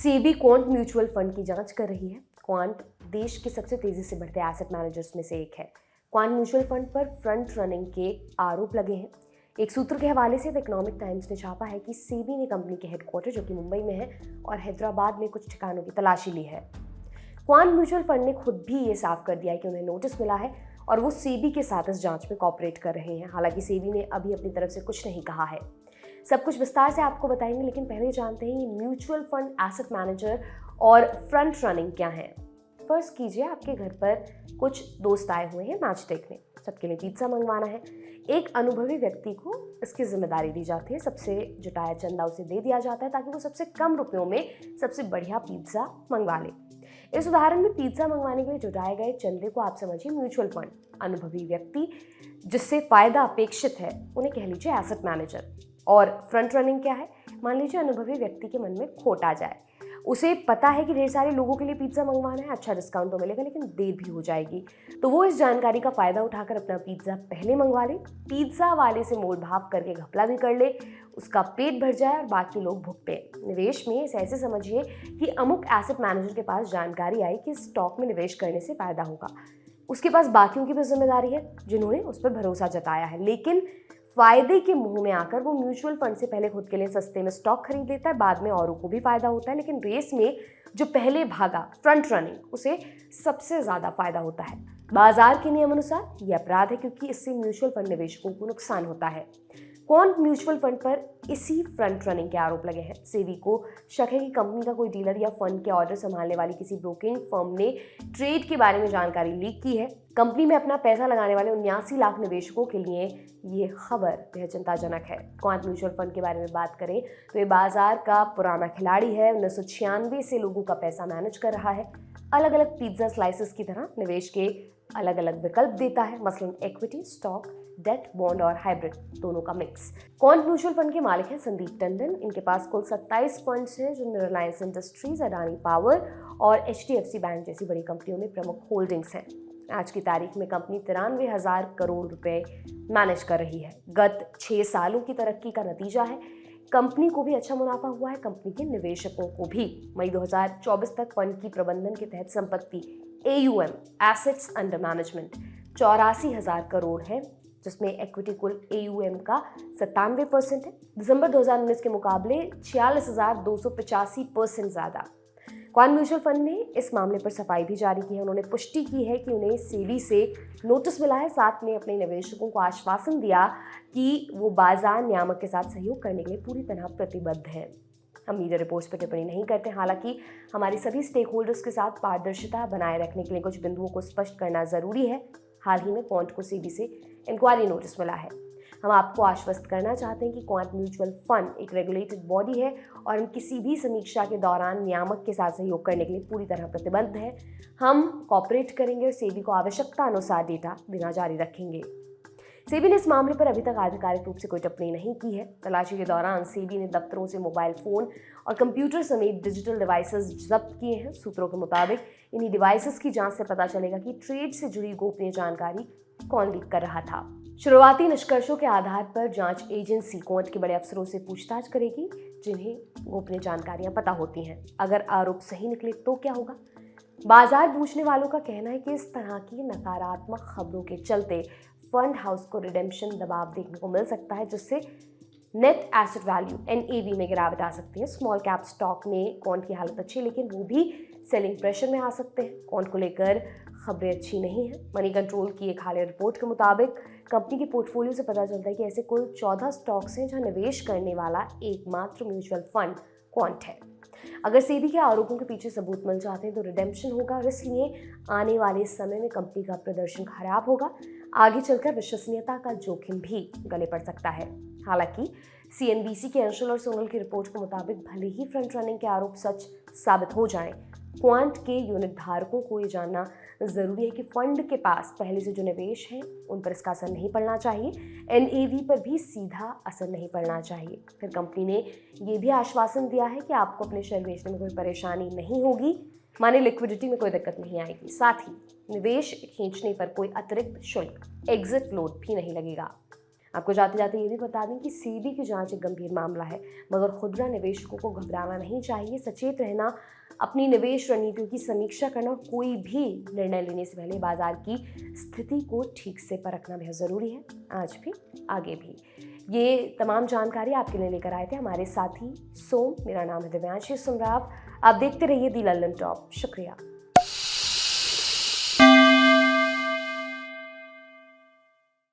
SEBI quant mutual fund की जांच कर रही है। क्वांट देश के सबसे तेजी से बढ़ते एसेट मैनेजर्स में से एक है। क्वांट म्यूचुअल फंड पर फ्रंट रनिंग के आरोप लगे हैं। एक सूत्र के हवाले से द इकोनॉमिक टाइम्स ने छापा है कि सेबी ने कंपनी के हेडक्वार्टर, जो कि मुंबई में है, और हैदराबाद में कुछ ठिकानों की तलाशी ली है। क्वांट म्यूचुअल फंड ने खुद भी ये साफ कर दिया है कि उन्हें नोटिस मिला है और वो सेबी के साथ इस जांच में कॉपरेट कर रहे हैं। हालांकि सेबी ने अभी अपनी तरफ से कुछ नहीं कहा है। सब कुछ विस्तार से आपको बताएंगे, लेकिन पहले जानते हैं ये म्यूचुअल फंड, एसेट मैनेजर और फ्रंट रनिंग क्या है। फर्ज कीजिए आपके घर पर कुछ दोस्त आए हुए हैं मैच देखने। सबके लिए पिज्ज़ा मंगवाना है। एक अनुभवी व्यक्ति को इसकी जिम्मेदारी दी जाती है। सबसे जुटाया चंदा उसे दे दिया जाता है ताकि वो सबसे कम रुपयों में सबसे बढ़िया पिज्ज़ा मंगवा ले। इस उदाहरण में पिज्ज़ा मंगवाने के लिए जुटाए गए चंदे को आप समझिए म्यूचुअल फंड। अनुभवी व्यक्ति जिससे फायदा अपेक्षित है उन्हें कह लीजिए एसेट मैनेजर। और फ्रंट रनिंग क्या है? मान लीजिए अनुभवी व्यक्ति के मन में खोट आ जाए। उसे पता है कि ढेर सारे लोगों के लिए पिज्ज़ा मंगवाना है, अच्छा डिस्काउंट तो मिलेगा लेकिन देर भी हो जाएगी, तो वो इस जानकारी का फायदा उठाकर अपना पिज्ज़ा पहले मंगवा ले, पिज्ज़ा वाले से मोल भाव करके घपला भी कर ले, उसका पेट भर जाए और बाकी लोग भुगते। निवेश में इसे ऐसे समझिए कि अमुक एसेट मैनेजर के पास जानकारी आई कि स्टॉक में निवेश करने से फायदा होगा। उसके पास बाकियों की भी जिम्मेदारी है जिन्होंने उस पर भरोसा जताया है, लेकिन फायदे के मुंह में आकर वो म्यूचुअल फंड से पहले खुद के लिए सस्ते में स्टॉक खरीद लेता है। बाद में औरों को भी फायदा होता है, लेकिन रेस में जो पहले भागा, फ्रंट रनिंग, उसे सबसे ज्यादा फायदा होता है। बाजार के नियम अनुसार यह अपराध है, क्योंकि इससे म्यूचुअल फंड निवेशकों को नुकसान होता है। क्वांट म्यूचुअल फंड पर इसी फ्रंट रनिंग के आरोप लगे हैं। सेबी को शक है कि कंपनी का कोई डीलर या फंड के ऑर्डर संभालने वाली किसी ब्रोकिंग फर्म ने ट्रेड के बारे में जानकारी लीक की है। कंपनी में अपना पैसा लगाने वाले 79 लाख निवेशकों के लिए ये खबर बेहद चिंताजनक है। क्वांट म्यूचुअल फंड के बारे में बात करें तो ये बाजार का पुराना खिलाड़ी है। 1996 से लोगों का पैसा मैनेज कर रहा है। अलग अलग पिज्जा स्लाइसेस की तरह निवेश के अलग अलग विकल्प देता है, मसलन इक्विटी, स्टॉक, डेट, बॉन्ड और हाइब्रिड, दोनों का मिक्स। क्वांट म्यूचुअल फंड के मालिक हैं संदीप टंडन। इनके पास कुल 27 फंड्स हैं, जिनमें रिलायंस इंडस्ट्रीज, अडानी पावर और HDFC बैंक जैसी बड़ी कंपनियों में प्रमुख होल्डिंग्स हैं। आज की तारीख में कंपनी 93,000 करोड़ रुपए मैनेज कर रही है। गत 6 सालों की तरक्की का नतीजा है। कंपनी को भी अच्छा मुनाफा हुआ है, कंपनी के निवेशकों को भी। मई 2024 तक फंड की प्रबंधन के तहत संपत्ति AUM, assets under management, 84,000 crore है, जिसमें इक्विटी कुल AUM का 97% है। दिसंबर 2019 के मुकाबले 46,285% ज़्यादा। क्वांट म्यूचुअल फंड ने इस मामले पर सफाई भी जारी की है। उन्होंने पुष्टि की है कि उन्हें सेबी से नोटिस मिला है। साथ में अपने निवेशकों को आश्वासन दिया कि वो बाजार नियामक के साथ सहयोग करने के लिए पूरी तरह प्रतिबद्ध हैं। हम मीडिया रिपोर्ट्स पर टिप्पणी नहीं करते। हालांकि हमारी सभी स्टेक होल्डर्स के साथ पारदर्शिता बनाए रखने के लिए कुछ बिंदुओं को स्पष्ट करना जरूरी है। हाल ही में क्वांट को सेबी से इंक्वायरी नोटिस मिला है। हम आपको आश्वस्त करना चाहते हैं कि क्वांट म्यूचुअल फंड एक रेगुलेटेड बॉडी है और हम किसी भी समीक्षा के दौरान नियामक के साथ सहयोग करने के लिए पूरी तरह प्रतिबद्ध है। हम कॉपरेट करेंगे और सेबी को आवश्यकता अनुसार डेटा देना जारी रखेंगे। सेबी ने इस मामले पर अभी तक आधिकारिक रूप से कोई टिप्पणी नहीं की है। तलाशी के दौरान सेबी ने दफ्तरों से मोबाइल फोन और कंप्यूटर समेत डिजिटल डिवाइसेस जब्त किए हैं। सूत्रों के मुताबिक इन्हीं डिवाइसेस की जांच से पता चलेगा कि ट्रेड से जुड़ी गोपनीय जानकारी कौन लीक कर रहा था। शुरुआती निष्कर्षों के आधार पर जांच एजेंसी क्वांट के बड़े अफसरों से पूछताछ करेगी, जिन्हें गोपनीय जानकारियां पता होती हैं। अगर आरोप सही निकले तो क्या होगा? बाजार बूझने वालों का कहना है कि इस तरह की नकारात्मक खबरों के चलते फंड हाउस को रिडेम्पशन दबाव देखने को मिल सकता है, जिससे नेट एसेट वैल्यू NAV में गिरावट आ सकती है। स्मॉल कैप स्टॉक में क्वांट की हालत अच्छी है, लेकिन वो भी सेलिंग प्रेशर में आ सकते हैं। क्वांट को लेकर खबरें अच्छी नहीं है। मनी कंट्रोल की एक हालिया रिपोर्ट के मुताबिक कंपनी के पोर्टफोलियो से पता चलता है कि ऐसे कुल 14 स्टॉक्स हैं जहां निवेश करने वाला एकमात्र म्यूचुअल फंड क्वांट है। अगर सेबी के आरोपों के पीछे सबूत मिल जाते हैं तो रिडेम्पशन होगा और इसलिए आने वाले समय में कंपनी का प्रदर्शन खराब होगा। आगे चलकर विश्वसनीयता का जोखिम भी गले पड़ सकता है। हालांकि CNBC के अंशुल और सोनल की रिपोर्ट के मुताबिक भले ही फ्रंट रनिंग के आरोप सच साबित हो जाएं, क्वांट के यूनिट धारकों को ये जानना जरूरी है कि फंड के पास पहले से जो निवेश है उन पर इसका असर नहीं पड़ना चाहिए। NAV पर भी सीधा असर नहीं पड़ना चाहिए। फिर कंपनी ने यह भी आश्वासन दिया है कि आपको अपने शेयर बेचने में कोई परेशानी नहीं होगी, माने लिक्विडिटी में कोई दिक्कत नहीं आएगी। साथ ही निवेश खींचने पर कोई अतिरिक्त शुल्क, एग्जिट लोड भी नहीं लगेगा। आपको जाते जाते ये भी बता दें कि सेबी की जांच एक गंभीर मामला है, मगर खुदरा निवेशकों को घबराना नहीं चाहिए। सचेत रहना, अपनी निवेश रणनीतियों की समीक्षा करना और कोई भी निर्णय लेने से पहले बाजार की स्थिति को ठीक से परखना बेहद ज़रूरी है, आज भी आगे भी। ये तमाम जानकारी आपके लिए लेकर आए थे हमारे साथी सोम। मेरा नाम है दिव्यांशी सुमराव। आप देखते रहिए दी लल्लन टॉप। शुक्रिया।